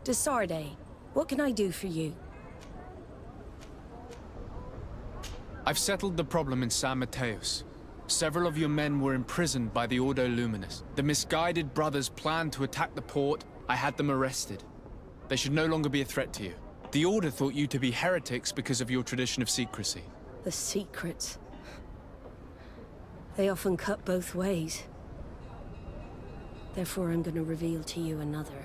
Desarde, what can I do for you? I've settled the problem in San Mateos. Several of your men were imprisoned by the Ordo Luminous. The misguided brothers planned to attack the port. I had them arrested. They should no longer be a threat to you. The Order thought you to be heretics because of your tradition of secrecy. The secrets. They often cut both ways. Therefore, I'm going to reveal to you another.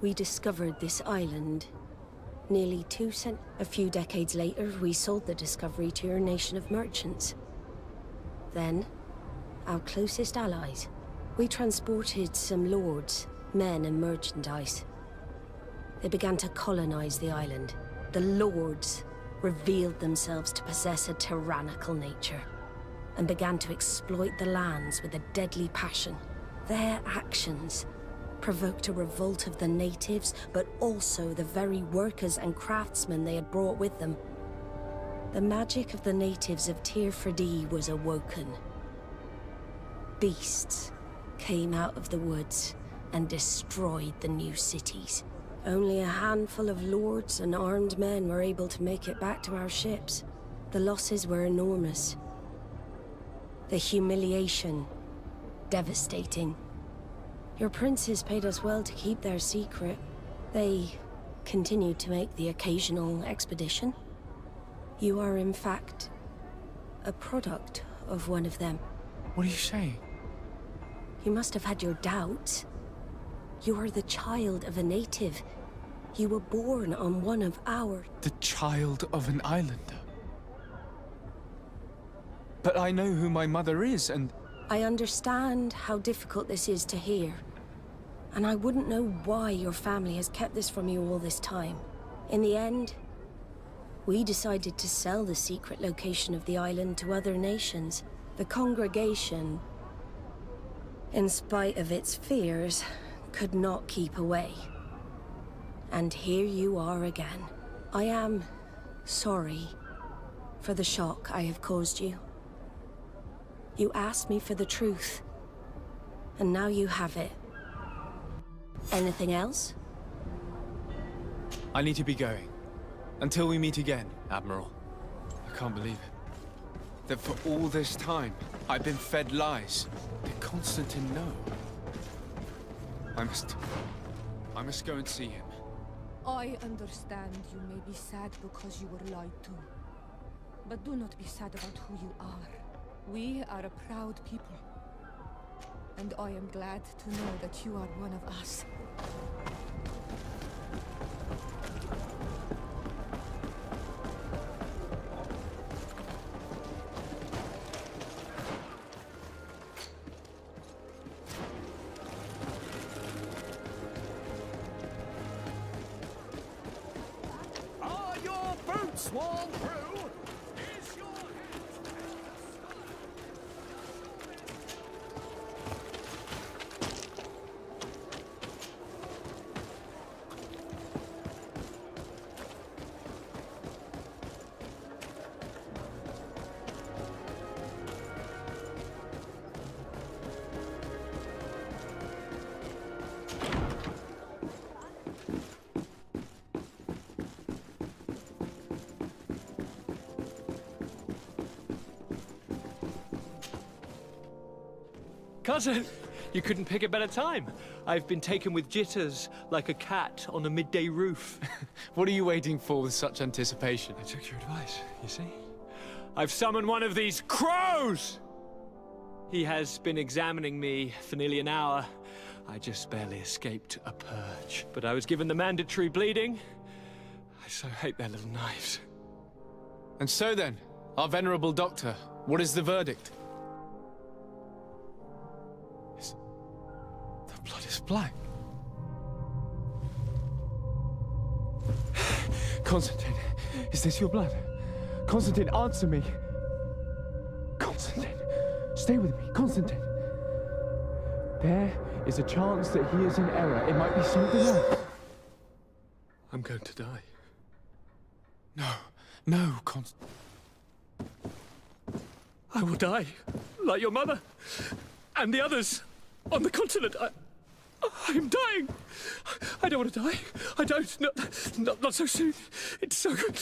We discovered this island nearly a few decades later, we sold the discovery to your nation of merchants. Then, our closest allies. We transported some lords, men and merchandise. They began to colonize the island. The lords revealed themselves to possess a tyrannical nature, and began to exploit the lands with a deadly passion. Their actions provoked a revolt of the natives, but also the very workers and craftsmen they had brought with them. The magic of the natives of Tir Freddy was awoken. Beasts came out of the woods and destroyed the new cities. Only a handful of lords and armed men were able to make it back to our ships. The losses were enormous. The humiliation, devastating. Your princes paid us well to keep their secret. They continued to make the occasional expedition. You are, in fact, a product of one of them. What are you saying? You must have had your doubts. You are the child of a native. You were born on one of our... The child of an islander? But I know who my mother is, and... I understand how difficult this is to hear. And I wouldn't know why your family has kept this from you all this time. In the end, we decided to sell the secret location of the island to other nations. The congregation, in spite of its fears, could not keep away. And here you are again. I am sorry for the shock I have caused you. You asked me for the truth, and now you have it. Anything else? I need to be going. Until we meet again, Admiral. I can't believe it. That for all this time, I've been fed lies. Did Constantine know? I must go and see him. I understand you may be sad because you were lied to. But do not be sad about who you are. We are a proud people. And I am glad to know that you are one of us. Are your boots worn through? Is your Cousin, you couldn't pick a better time. I've been taken with jitters, like a cat on a midday roof. What are you waiting for with such anticipation? I took your advice, you see? I've summoned one of these crows! He has been examining me for nearly an hour. I just barely escaped a purge. But I was given the mandatory bleeding. I so hate their little knives. And so then, our venerable doctor, what is the verdict? The blood is black. Constantine, is this your blood? Constantine, answer me. Constantine, stay with me. Constantine. There is a chance that he is in error. It might be something else. I'm going to die. No, I will die, like your mother, and the others on the continent. I'm dying. I don't want to die. I don't. Not so soon. It's so good.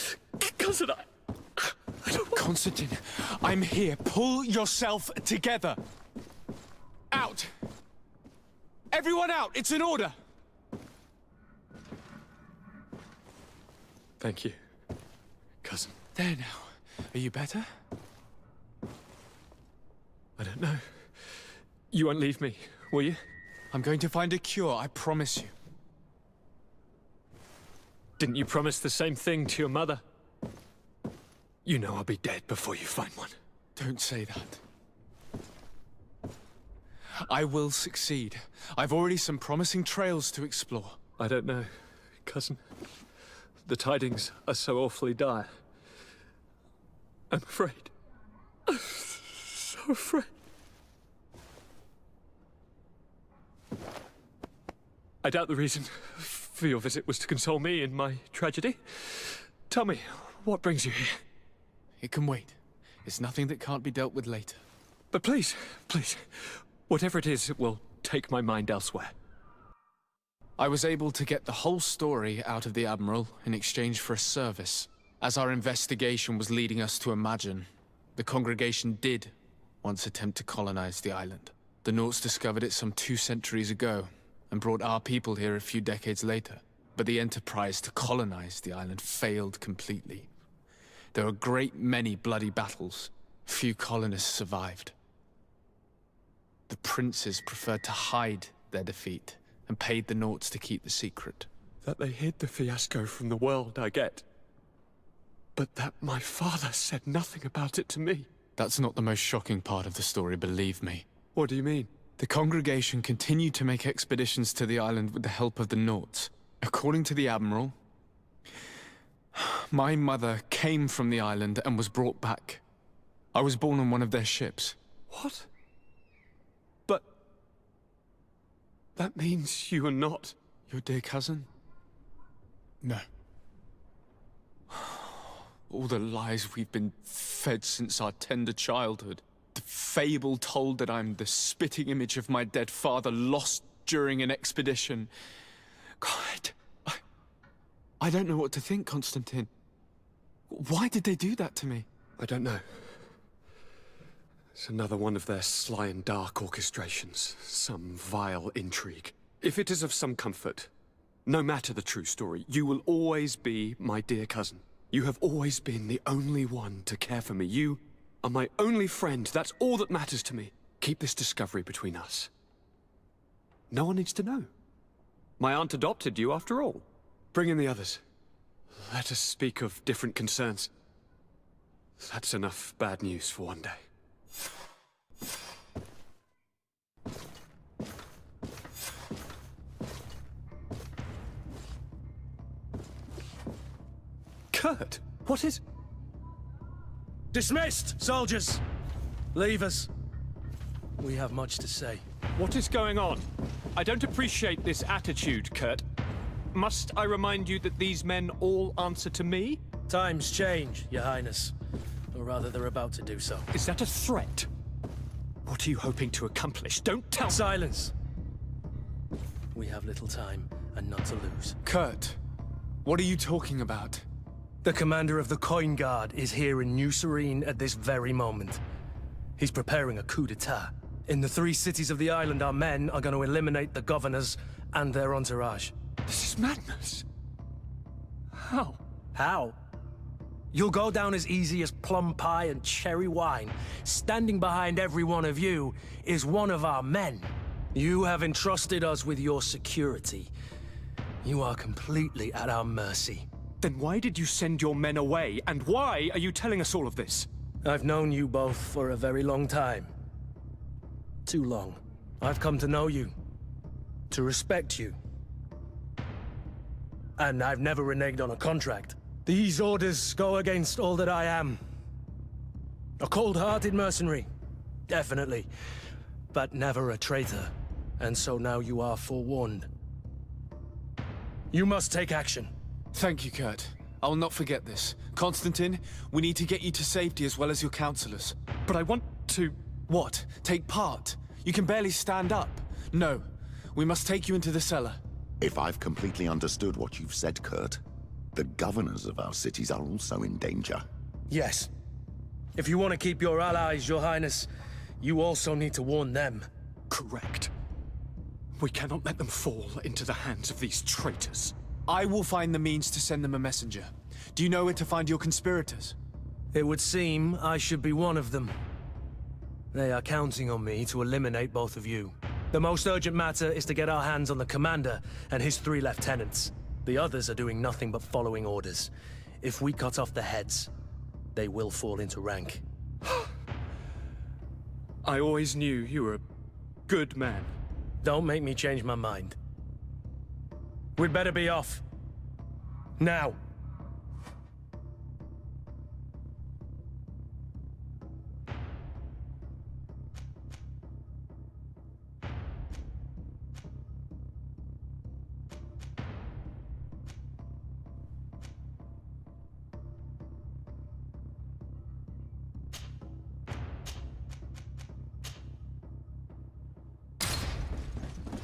Cousin, I don't want... Constantine, I'm here. Pull yourself together. Out. Everyone out. It's an order. Thank you, cousin. There now. Are you better? I don't know. You won't leave me, will you? I'm going to find a cure, I promise you. Didn't you promise the same thing to your mother? You know I'll be dead before you find one. Don't say that. I will succeed. I've already some promising trails to explore. I don't know, cousin. The tidings are so awfully dire. I'm afraid. I'm so afraid. I doubt the reason for your visit was to console me in my tragedy. Tell me, what brings you here? It can wait. It's nothing that can't be dealt with later. But please, whatever it is, it will take my mind elsewhere. I was able to get the whole story out of the Admiral in exchange for a service. As our investigation was leading us to imagine, the congregation did once attempt to colonize the island. The Nauts discovered it some 2 centuries ago, and brought our people here a few decades later. But the enterprise to colonize the island failed completely. There were a great many bloody battles. Few colonists survived. The princes preferred to hide their defeat, and paid the Nauts to keep the secret. That they hid the fiasco from the world, I get. But that my father said nothing about it to me. That's not the most shocking part of the story, believe me. What do you mean? The congregation continued to make expeditions to the island with the help of the Nauts. According to the Admiral, my mother came from the island and was brought back. I was born on one of their ships. What? But... that means you are not... Your dear cousin? No. All the lies we've been fed since our tender childhood. The fable told that I'm the spitting image of my dead father lost during an expedition. God, I don't know what to think, Constantine. Why did they do that to me? I don't know. It's another one of their sly and dark orchestrations. Some vile intrigue. If it is of some comfort, no matter the true story, you will always be my dear cousin. You have always been the only one to care for me. You are my only friend. That's all that matters to me. Keep this discovery between us. No one needs to know. My aunt adopted you after all. Bring in the others. Let us speak of different concerns. That's enough bad news for one day. Kurt, what is... Dismissed, soldiers! Leave us. We have much to say. What is going on? I don't appreciate this attitude, Kurt. Must I remind you that these men all answer to me? Times change, Your Highness. Or rather, they're about to do so. Is that a threat? What are you hoping to accomplish? Don't tell me! Silence! We have little time and none to lose. Kurt, what are you talking about? The commander of the Coin Guard is here in New Serene at this very moment. He's preparing a coup d'etat. In the 3 cities of the island, our men are going to eliminate the governors and their entourage. This is madness. How? How? You'll go down as easy as plum pie and cherry wine. Standing behind every one of you is one of our men. You have entrusted us with your security. You are completely at our mercy. Then why did you send your men away? And why are you telling us all of this? I've known you both for a very long time. Too long. I've come to know you. To respect you. And I've never reneged on a contract. These orders go against all that I am. A cold-hearted mercenary. Definitely. But never a traitor. And so now you are forewarned. You must take action. Thank you, Kurt. I will not forget this. Constantine, we need to get you to safety as well as your counselors. But I want to... What? Take part? You can barely stand up. No. We must take you into the cellar. If I've completely understood what you've said, Kurt, the governors of our cities are also in danger. Yes. If you want to keep your allies, Your Highness, you also need to warn them. Correct. We cannot let them fall into the hands of these traitors. I will find the means to send them a messenger. Do you know where to find your conspirators? It would seem I should be one of them. They are counting on me to eliminate both of you. The most urgent matter is to get our hands on the commander and his 3 lieutenants. The others are doing nothing but following orders. If we cut off the heads, they will fall into rank. I always knew you were a good man. Don't make me change my mind. We'd better be off. Now.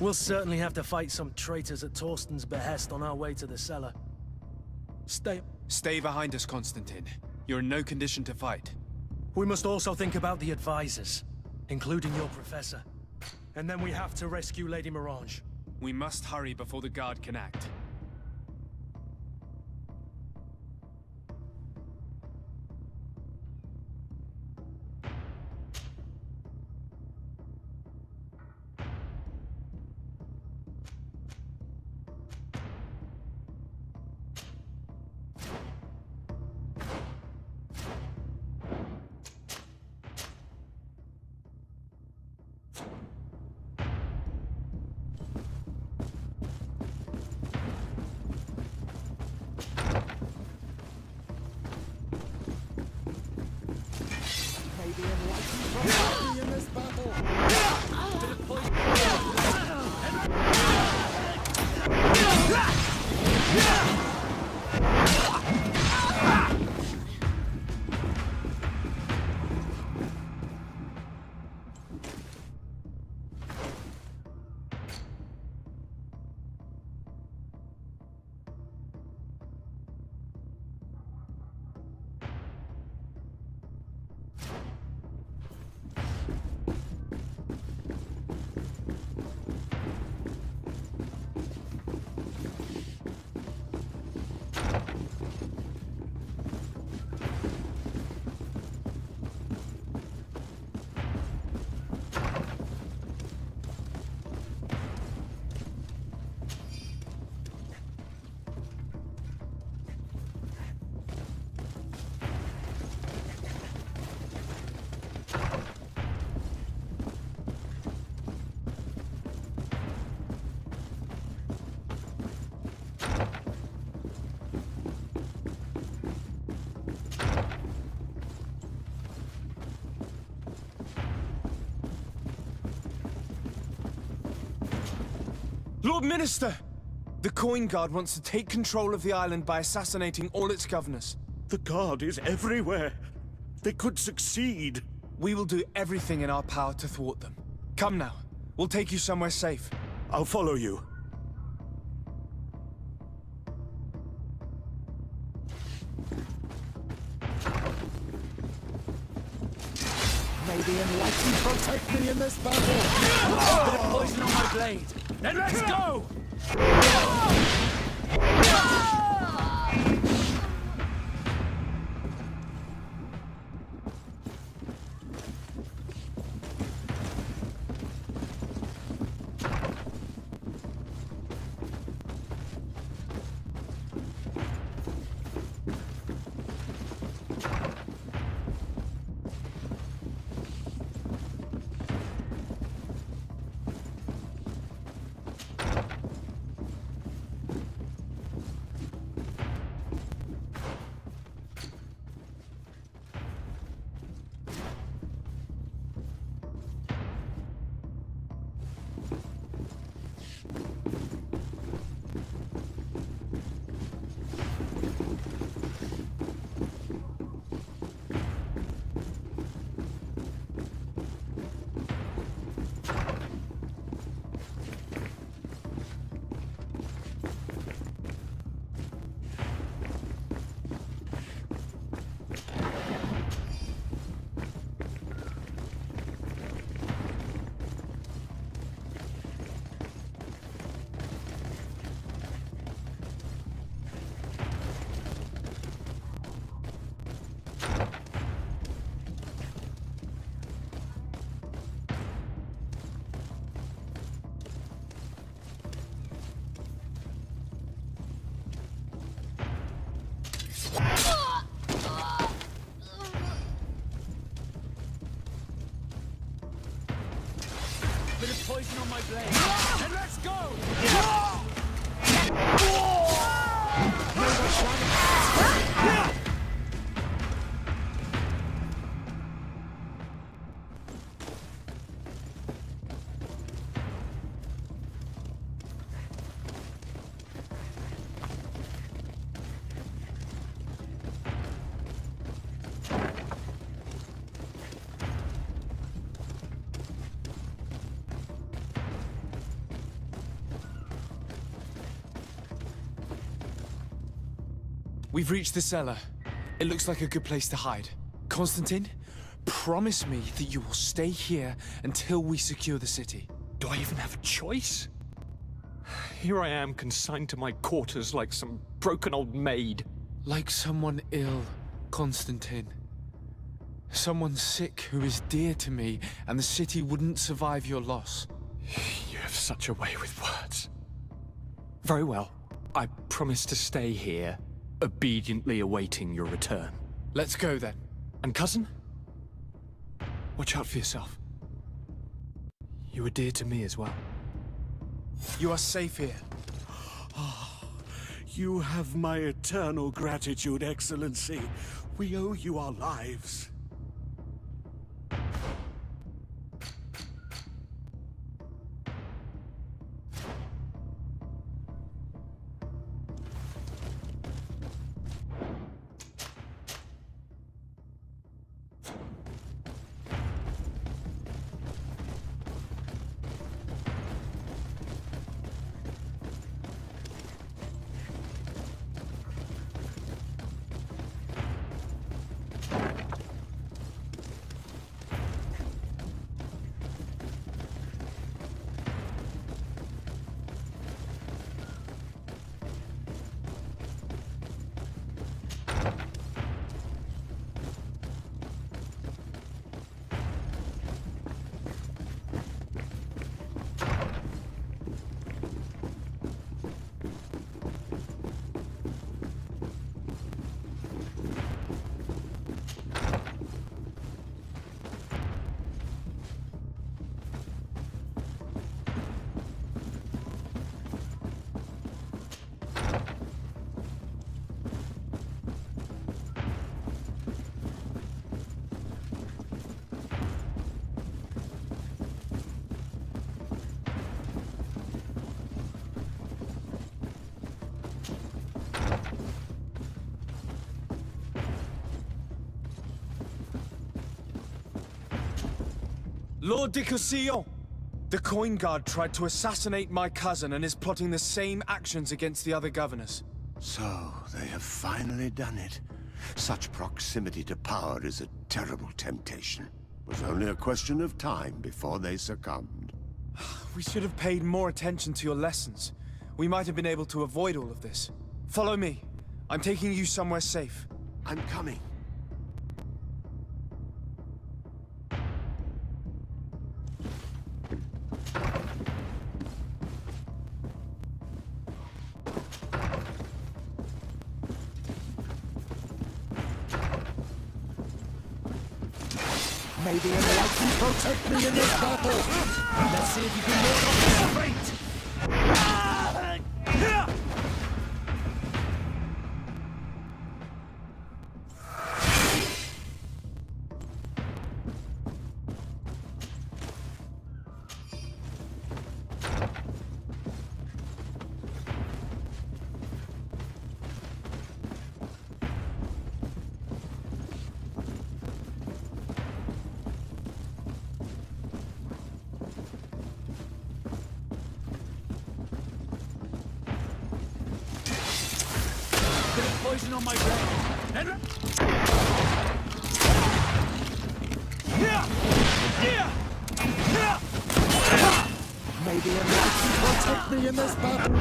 We'll certainly have to fight some traitors at Torsten's behest on our way to the cellar. Stay behind us, Constantine. You're in no condition to fight. We must also think about the advisors, including your professor. And then we have to rescue Lady Mirage. We must hurry before the guard can act. Lord Minister! The Coin Guard wants to take control of the island by assassinating all its governors. The Guard is everywhere. They could succeed. We will do everything in our power to thwart them. Come now. We'll take you somewhere safe. I'll follow you. May the enlightened protect me in this battle! A bit of poison on my blade! Then let's go! poison on my blade. Then let's go! We've reached the cellar. It looks like a good place to hide. Constantine, promise me that you will stay here until we secure the city. Do I even have a choice? Here I am, consigned to my quarters like some broken old maid. Like someone ill, Constantine. Someone sick who is dear to me, and the city wouldn't survive your loss. You have such a way with words. Very well. I promise to stay here, obediently awaiting your return. Let's go then. And cousin? Watch out for yourself. You are dear to me as well. You are safe here. You have my eternal gratitude, Excellency. We owe you our lives. Lord de Cosillon! The Coin Guard tried to assassinate my cousin and is plotting the same actions against the other governors. So, they have finally done it. Such proximity to power is a terrible temptation. It was only a question of time before they succumbed. We should have paid more attention to your lessons. We might have been able to avoid all of this. Follow me. I'm taking you somewhere safe. I'm coming. May the Enlightened protect me in this battle! Let's see if you can walk off this fate! Poison on my blade. And... May the Enlightened protect me in this battle.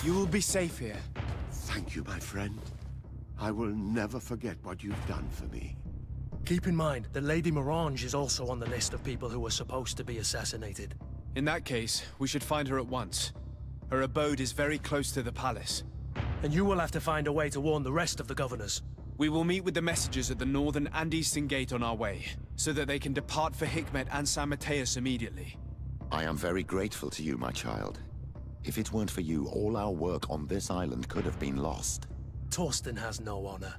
You will be safe here. Thank you, my friend. I will never forget what you've done for me. Keep in mind that Lady Morange is also on the list of people who were supposed to be assassinated. In that case, we should find her at once. Her abode is very close to the palace. And you will have to find a way to warn the rest of the governors. We will meet with the messengers at the northern and eastern gate on our way, so that they can depart for Hikmet and San Mateus immediately. I am very grateful to you, my child. If it weren't for you, all our work on this island could have been lost. Torsten has no honor.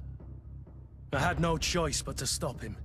I had no choice but to stop him.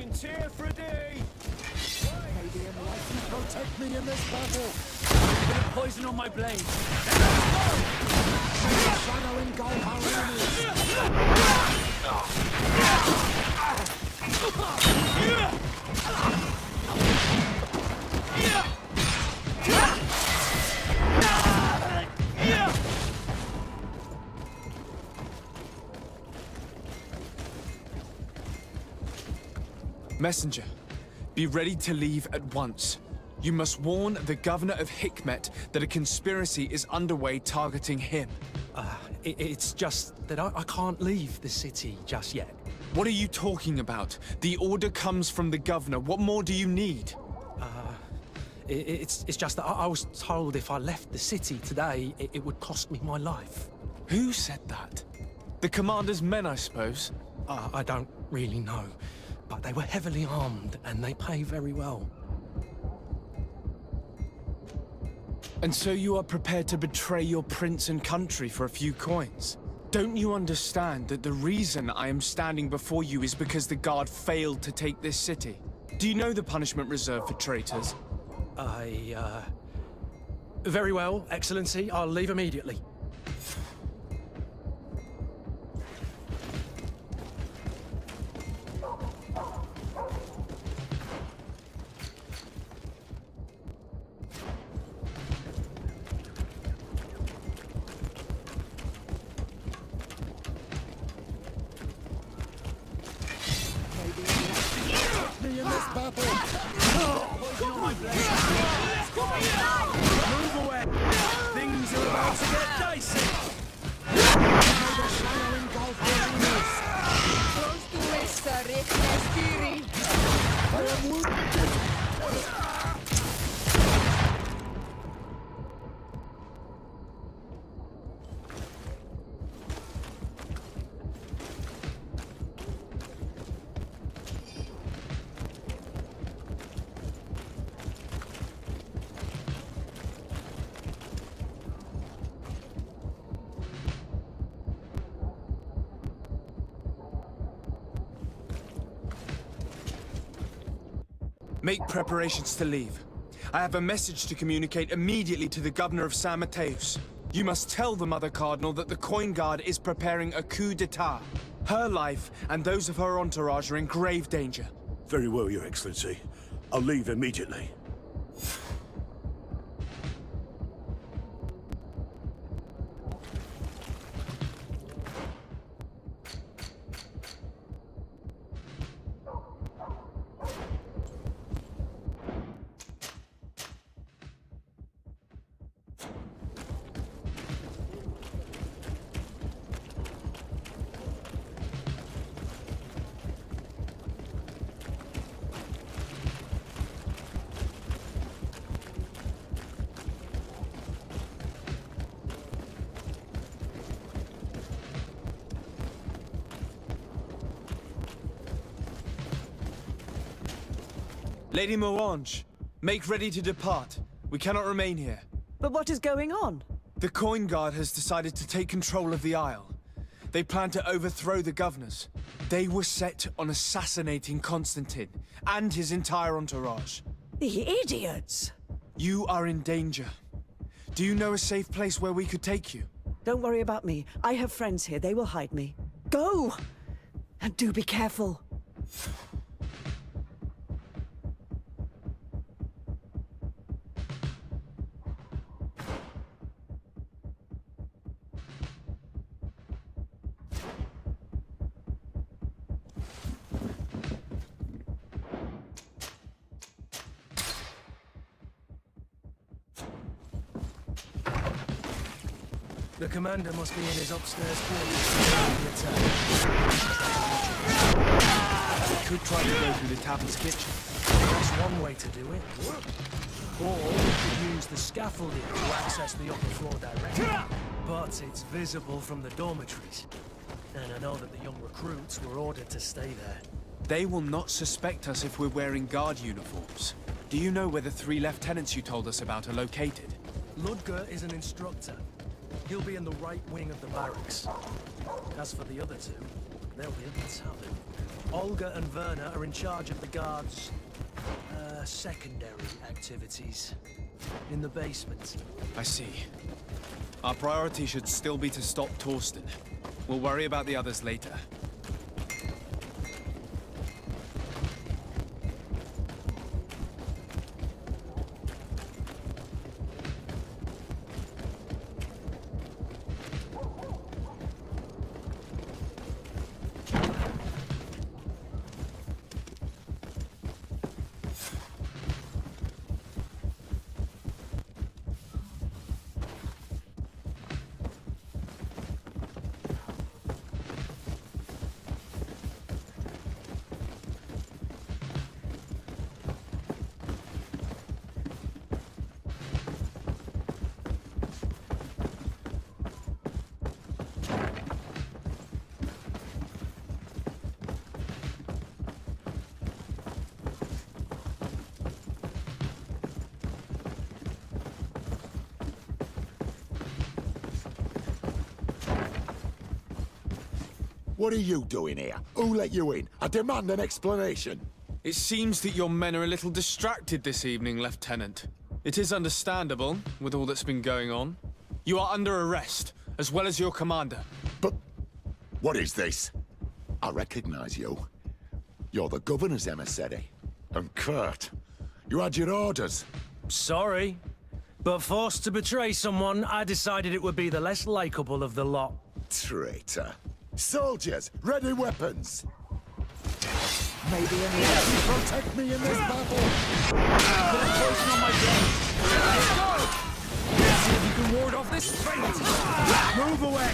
Legion's here for a day! Maybe enlighten protect me in this battle! A bit of poison on my blade. Shadow engulf our Messenger, Be ready to leave at once. You must warn the governor of Hikmet that a conspiracy is underway targeting him. It's just that I can't leave the city just yet. What are you talking about? The order comes from the governor. What more do you need? It's just that I was told if I left the city today, it would cost me my life. Who said that? The commander's men, I suppose? I don't really know, but they were heavily armed and they pay very well. And so you are prepared to betray your prince and country for a few coins? Don't you understand that the reason I am standing before you is because the guard failed to take this city? Do you know the punishment reserved for traitors? Very well, Excellency. I'll leave immediately. Move away! Things are about to get dicey! I am wounded! Make preparations to leave. I have a message to communicate immediately to the governor of San Mateus. You must tell the Mother Cardinal that the Coin Guard is preparing a coup d'etat. Her life and those of her entourage are in grave danger. Very well, Your Excellency. I'll leave immediately. Lady Moange, make ready to depart. We cannot remain here. But what is going on? The Coin Guard has decided to take control of the Isle. They plan to overthrow the governors. They were set on assassinating Constantine and his entire entourage. The idiots! You are in danger. Do you know a safe place where we could take you? Don't worry about me. I have friends here. They will hide me. Go! And do be careful. The commander must be in his upstairs quarters. We could try to go through the Tapper's kitchen. That's one way to do it. Or we could use the scaffolding to access the upper floor directly. But it's visible from the dormitories. And I know that the young recruits were ordered to stay there. They will not suspect us if we're wearing guard uniforms. Do you know where the 3 lieutenants you told us about are located? Ludger is an instructor. He'll be in the right wing of the barracks. As for the other 2, they'll be at the tavern. Olga and Werner are in charge of the guards' secondary activities. In the basement. I see. Our priority should still be to stop Torsten. We'll worry about the others later. What are you doing here? Who let you in? I demand an explanation. It seems that your men are a little distracted this evening, Lieutenant. It is understandable, with all that's been going on. You are under arrest, as well as your commander. But what is this? I recognize you. You're the governor's emissary. And Kurt, you had your orders. Sorry, but forced to betray someone, I decided it would be the less likable of the lot. Traitor. Soldiers, ready weapons. Maybe in You protect me in this battle. Put a poison on my blade. Let's go! Let's see if you can ward off this fate. Move away.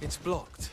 It's blocked.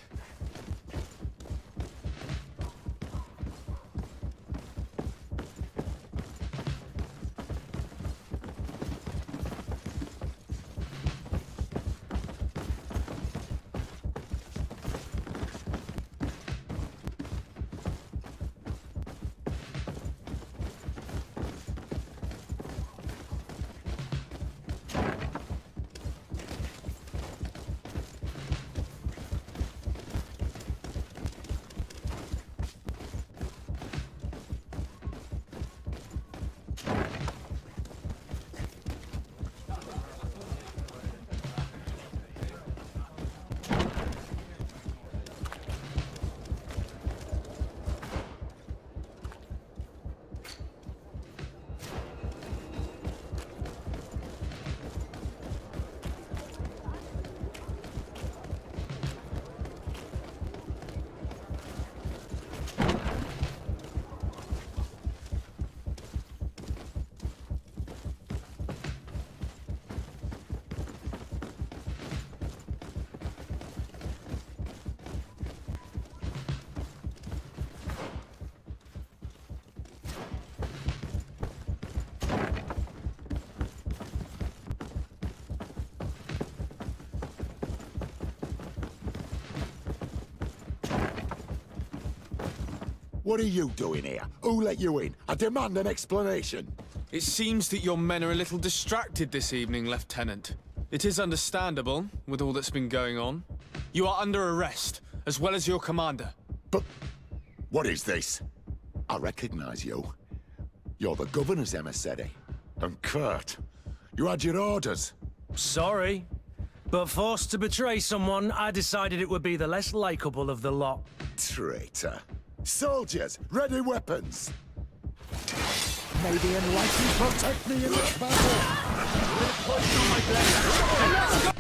What are you doing here? Who let you in? I demand an explanation. It seems that your men are a little distracted this evening, Lieutenant. It is understandable, with all that's been going on. You are under arrest, as well as your commander. But what is this? I recognize you. You're the governor's emissary. And Kurt, you had your orders. Sorry, but forced to betray someone, I decided it would be the less likable of the lot. Traitor. Soldiers, ready weapons. Maybe enlightened Protect me in this battle. Put a poison on my blade. Let's go!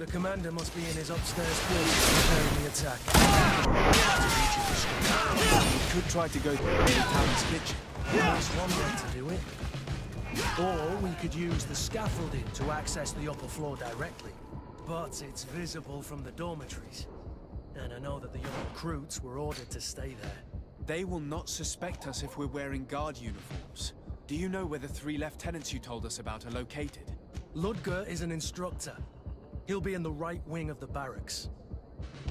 The commander must be in his upstairs quarters preparing the attack. We could try to go to Town's kitchen. That's one way to do it. Or we could use the scaffolding to access the upper floor directly. But it's visible from the dormitories. And I know that the young recruits were ordered to stay there. They will not suspect us if we're wearing guard uniforms. Do you know where the 3 lieutenants you told us about are located? Ludger is an instructor. He'll be in the right wing of the barracks.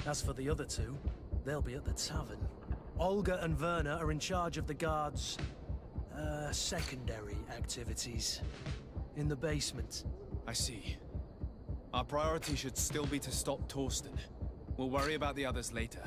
As for the other 2, they'll be at the tavern. Olga and Werner are in charge of the guards' secondary activities. In the basement. I see. Our priority should still be to stop Torsten. We'll worry about the others later.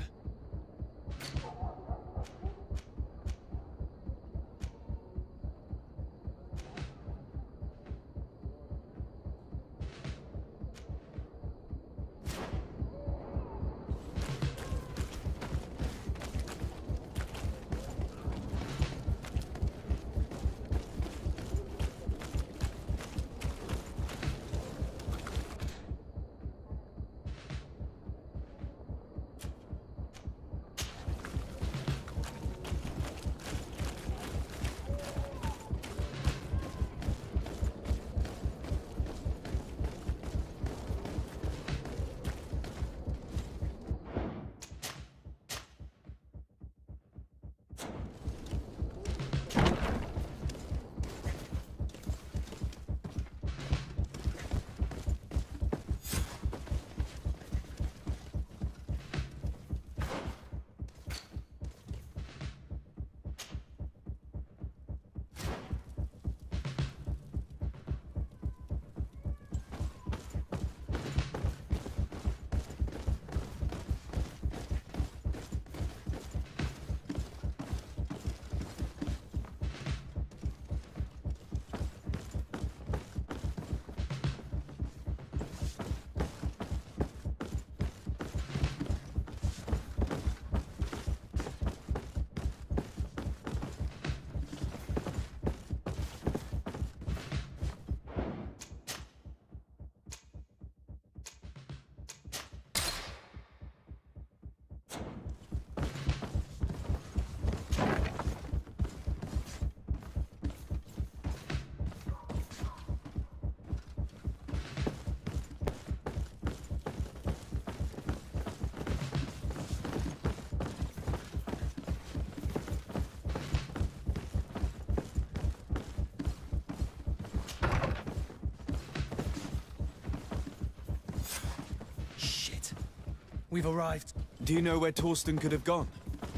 We've arrived. Do you know where Torsten could have gone?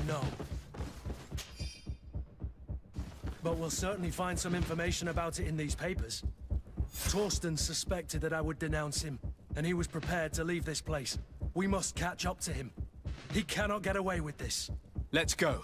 No. But we'll certainly find some information about it in these papers. Torsten suspected that I would denounce him, and he was prepared to leave this place. We must catch up to him. He cannot get away with this. Let's go.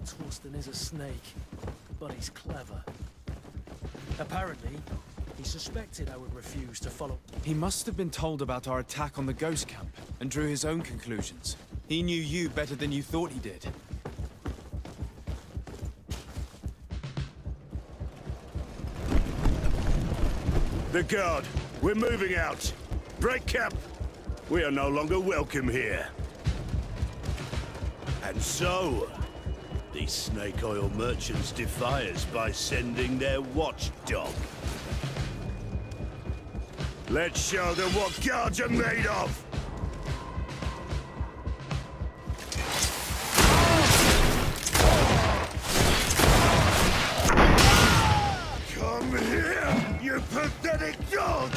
Torsten is a snake, but he's clever. Apparently, he suspected I would refuse to follow. He must have been told about our attack on the ghost camp and drew his own conclusions. He knew you better than you thought he did. The guard, we're moving out. Break camp. We are no longer welcome here. And so, these snake oil merchants defy us by sending their watchdog. Let's show them what guards are made of! Come here, you pathetic dog!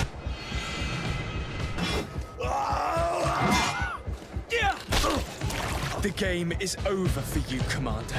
The game is over for you, Commander.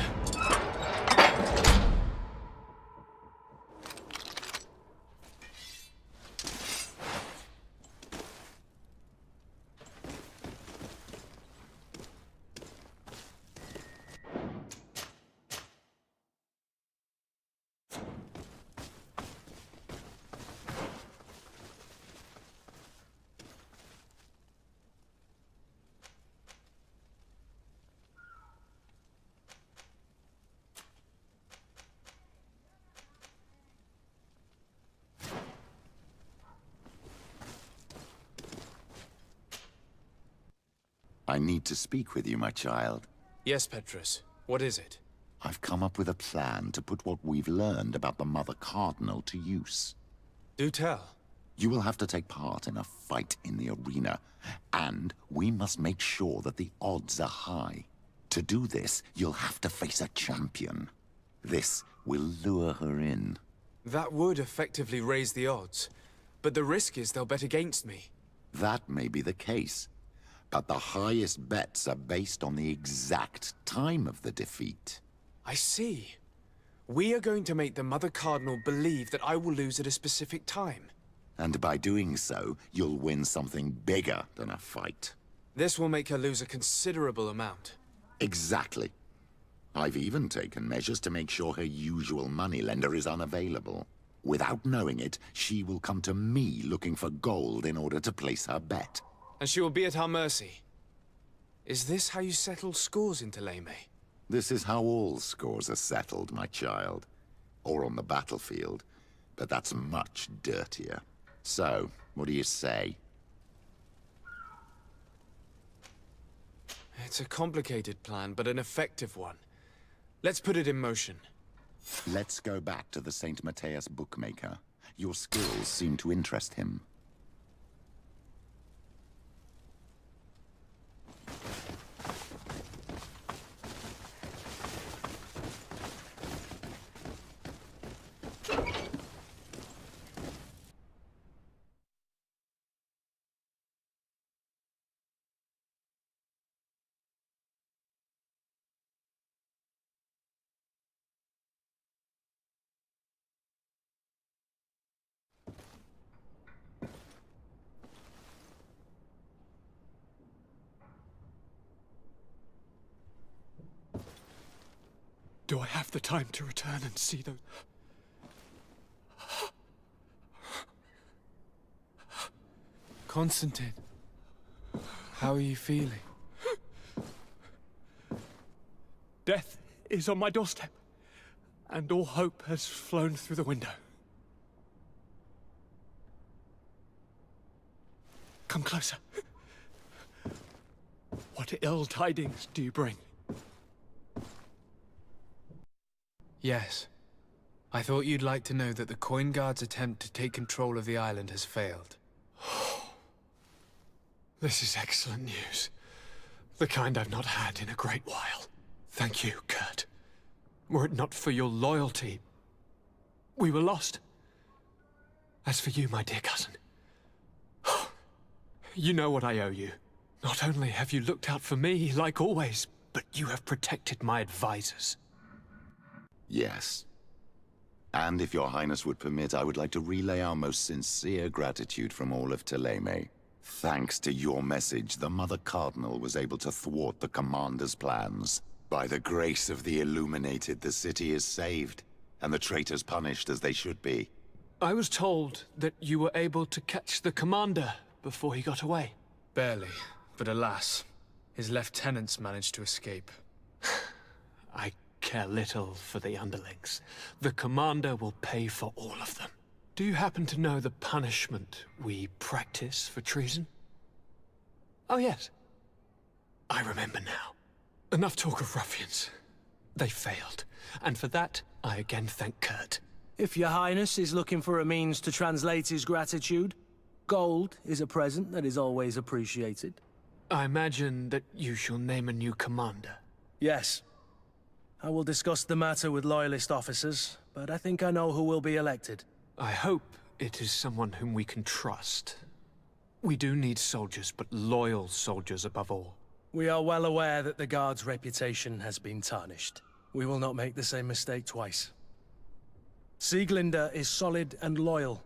I need to speak with you, my child. Yes, Petrus. What is it? I've come up with a plan to put what we've learned about the Mother Cardinal to use. Do tell. You will have to take part in a fight in the arena, and we must make sure that the odds are high. To do this, you'll have to face a champion. This will lure her in. That would effectively raise the odds, but the risk is they'll bet against me. That may be the case, but the highest bets are based on the exact time of the defeat. I see. We are going to make the Mother Cardinal believe that I will lose at a specific time. And by doing so, you'll win something bigger than a fight. This will make her lose a considerable amount. Exactly. I've even taken measures to make sure her usual moneylender is unavailable. Without knowing it, she will come to me looking for gold in order to place her bet. And she will be at our mercy. Is this how you settle scores in Thélème? This is how all scores are settled, my child. Or on the battlefield. But that's much dirtier. So, what do you say? It's a complicated plan, but an effective one. Let's put it in motion. Let's go back to the St. Matthias bookmaker. Your skills seem to interest him. Do I have the time to return and see those? Constantine, how are you feeling? Death is on my doorstep, and all hope has flown through the window. Come closer. What ill tidings do you bring? Yes. I thought you'd like to know that the Coin Guard's attempt to take control of the island has failed. This is excellent news. The kind I've not had in a great while. Thank you, Kurt. Were it not for your loyalty, we were lost. As for you, my dear cousin, you know what I owe you. Not only have you looked out for me, like always, but you have protected my advisors. Yes. And if your highness would permit, I would like to relay our most sincere gratitude from all of Thélème. Thanks to your message, the Mother Cardinal was able to thwart the Commander's plans. By the grace of the Illuminated, the city is saved, and the traitors punished as they should be. I was told that you were able to catch the Commander before he got away. Barely, but alas, his lieutenants managed to escape. I care little for the underlings. The Commander will pay for all of them. Do you happen to know the punishment we practice for treason? Oh yes. I remember now. Enough talk of ruffians. They failed, and for that, I again thank Kurt. If your highness is looking for a means to translate his gratitude, gold is a present that is always appreciated. I imagine that you shall name a new commander. Yes. I will discuss the matter with loyalist officers, but I think I know who will be elected. I hope it is someone whom we can trust. We do need soldiers, but loyal soldiers above all. We are well aware that the Guard's reputation has been tarnished. We will not make the same mistake twice. Sieglinde is solid and loyal.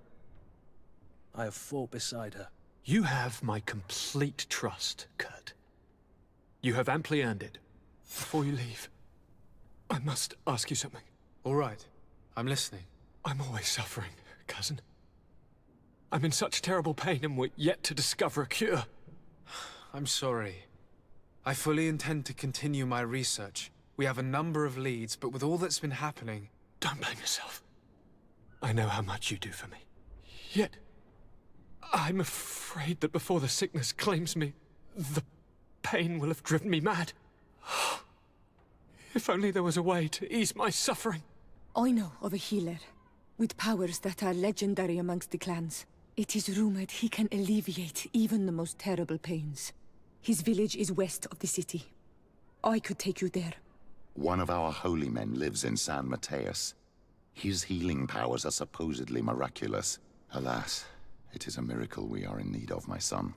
I have fought beside her. You have my complete trust, Kurt. You have amply earned it. Before you leave, I must ask you something. All right. I'm listening. I'm always suffering, cousin. I'm in such terrible pain and we're yet to discover a cure. I'm sorry. I fully intend to continue my research. We have a number of leads, but with all that's been happening... Don't blame yourself. I know how much you do for me. Yet, I'm afraid that before the sickness claims me, the pain will have driven me mad. If only there was a way to ease my suffering. I know of a healer, with powers that are legendary amongst the clans. It is rumored he can alleviate even the most terrible pains. His village is west of the city. I could take you there. One of our holy men lives in San Mateus. His healing powers are supposedly miraculous. Alas, it is a miracle we are in need of, my son.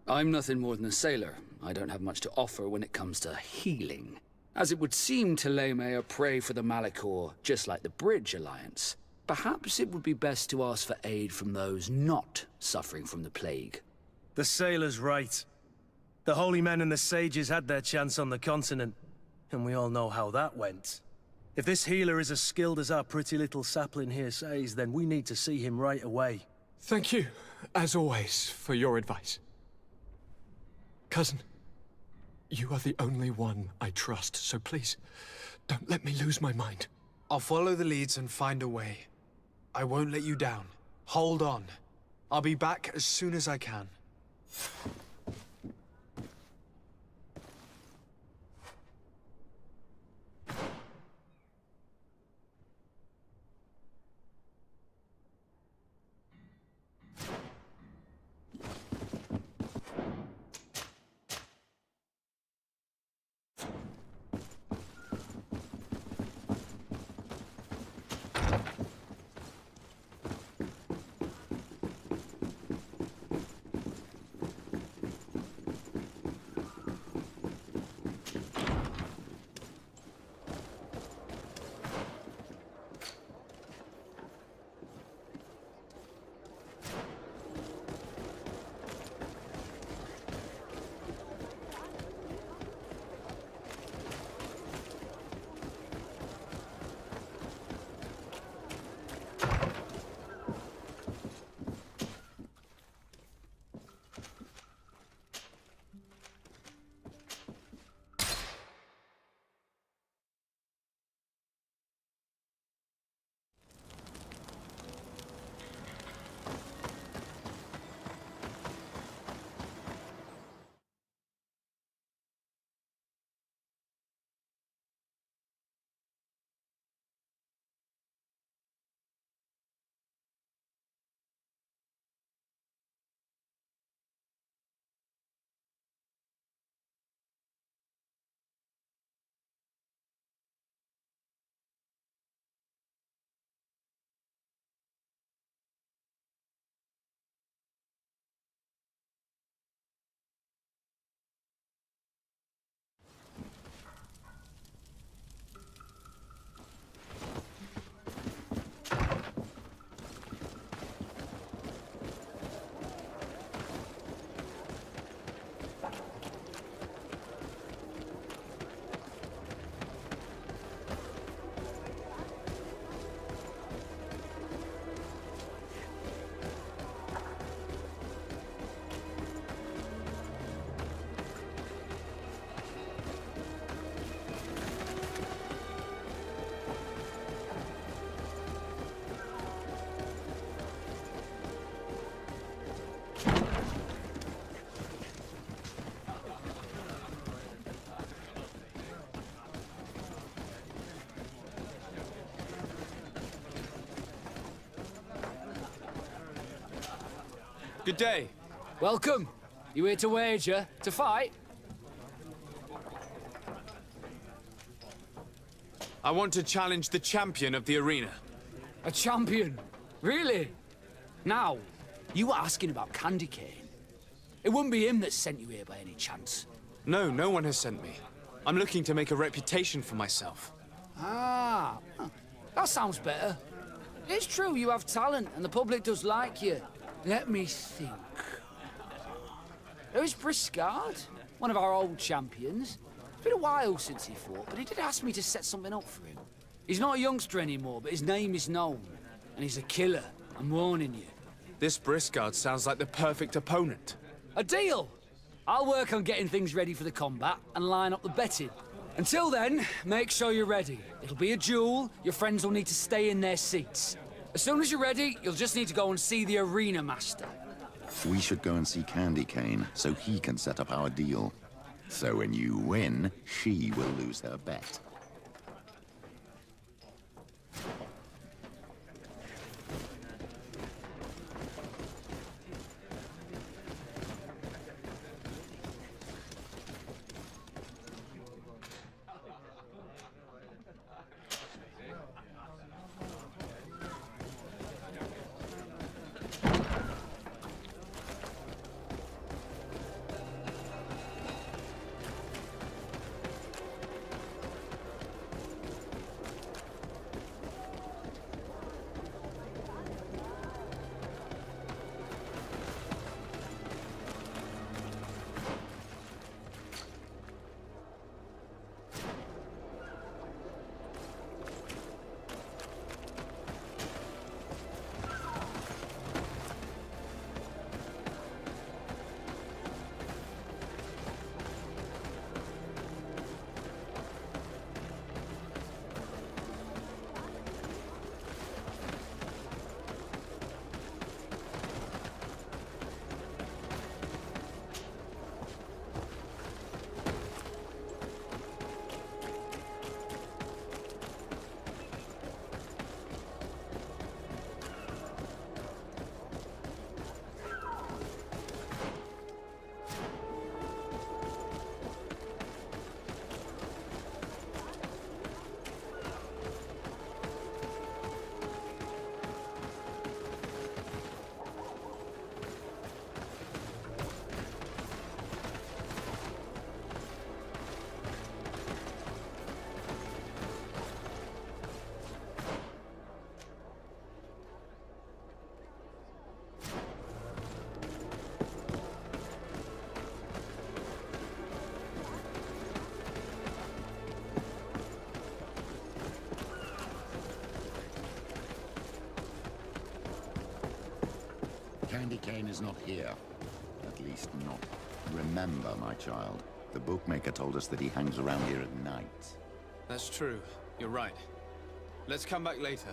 I'm nothing more than a sailor. I don't have much to offer when it comes to healing. As it would seem Thélème are prey for the Malachor, just like the Bridge Alliance. Perhaps it would be best to ask for aid from those not suffering from the plague. The sailor's right. The holy men and the sages had their chance on the continent, and we all know how that went. If this healer is as skilled as our pretty little sapling here says, then we need to see him right away. Thank you, as always, for your advice. Cousin, you are the only one I trust, so please, don't let me lose my mind. I'll follow the leads and find a way. I won't let you down. Hold on. I'll be back as soon as I can. Good day. Welcome. You here to wager? To fight? I want to challenge the champion of the arena. A champion? Really? Now, you were asking about Candy Cane. It wouldn't be him that sent you here by any chance. No, no one has sent me. I'm looking to make a reputation for myself. Ah, that sounds better. It's true you have talent and the public does like you. Let me think. There's Briscard, one of our old champions. It's been a while since he fought, but he did ask me to set something up for him. He's not a youngster anymore, but his name is known. And he's a killer, I'm warning you. This Briscard sounds like the perfect opponent. A deal! I'll work on getting things ready for the combat and line up the betting. Until then, make sure you're ready. It'll be a duel, your friends will need to stay in their seats. As soon as you're ready, you'll just need to go and see the arena master. We should go and see Candy Cane, so he can set up our deal. So when you win, she will lose her bet. Candy Cane is not here. At least not. Remember, my child, the bookmaker told us that he hangs around here at night. That's true. You're right. Let's come back later.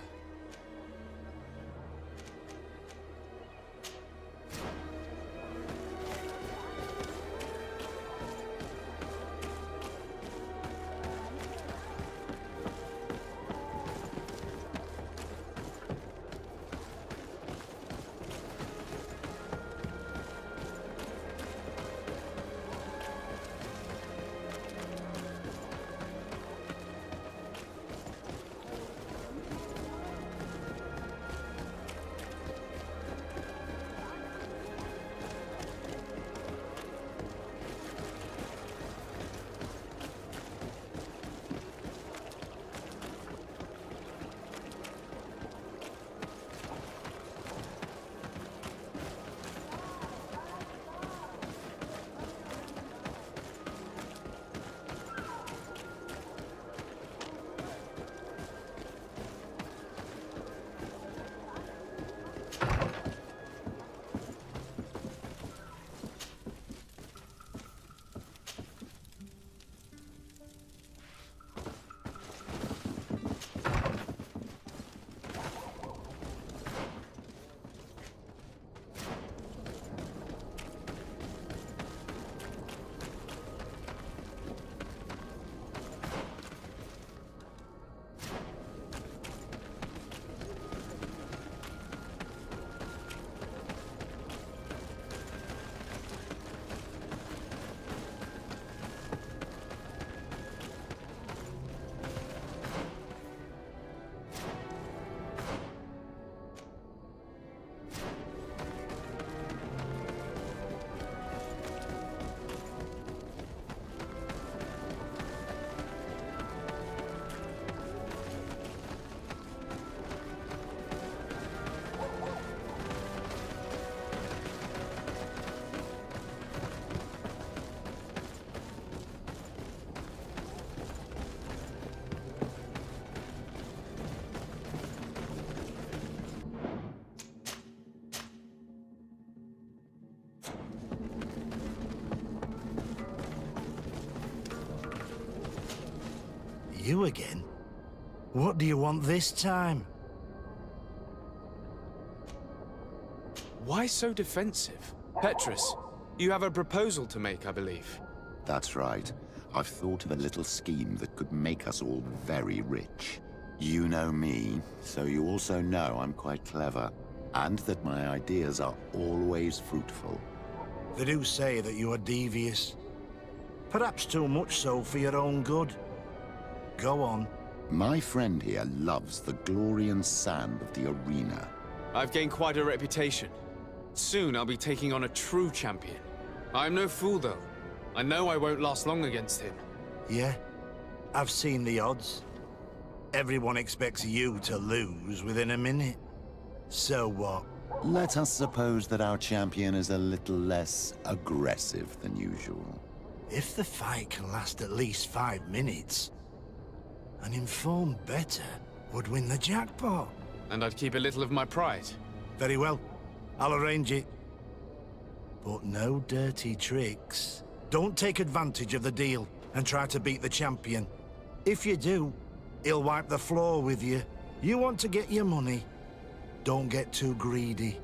You again? What do you want this time? Why so defensive? Petrus, you have a proposal to make, I believe. That's right. I've thought of a little scheme that could make us all very rich. You know me, so you also know I'm quite clever, and that my ideas are always fruitful. They do say that you are devious. Perhaps too much so for your own good. Go on. My friend here loves the glory and sand of the arena. I've gained quite a reputation. Soon I'll be taking on a true champion. I'm no fool, though. I know I won't last long against him. Yeah? I've seen the odds. Everyone expects you to lose within a minute. So what? Let us suppose that our champion is a little less aggressive than usual. If the fight can last at least 5 minutes, an informed bettor would win the jackpot. And I'd keep a little of my pride. Very well. I'll arrange it. But no dirty tricks. Don't take advantage of the deal and try to beat the champion. If you do, he'll wipe the floor with you. You want to get your money. Don't get too greedy.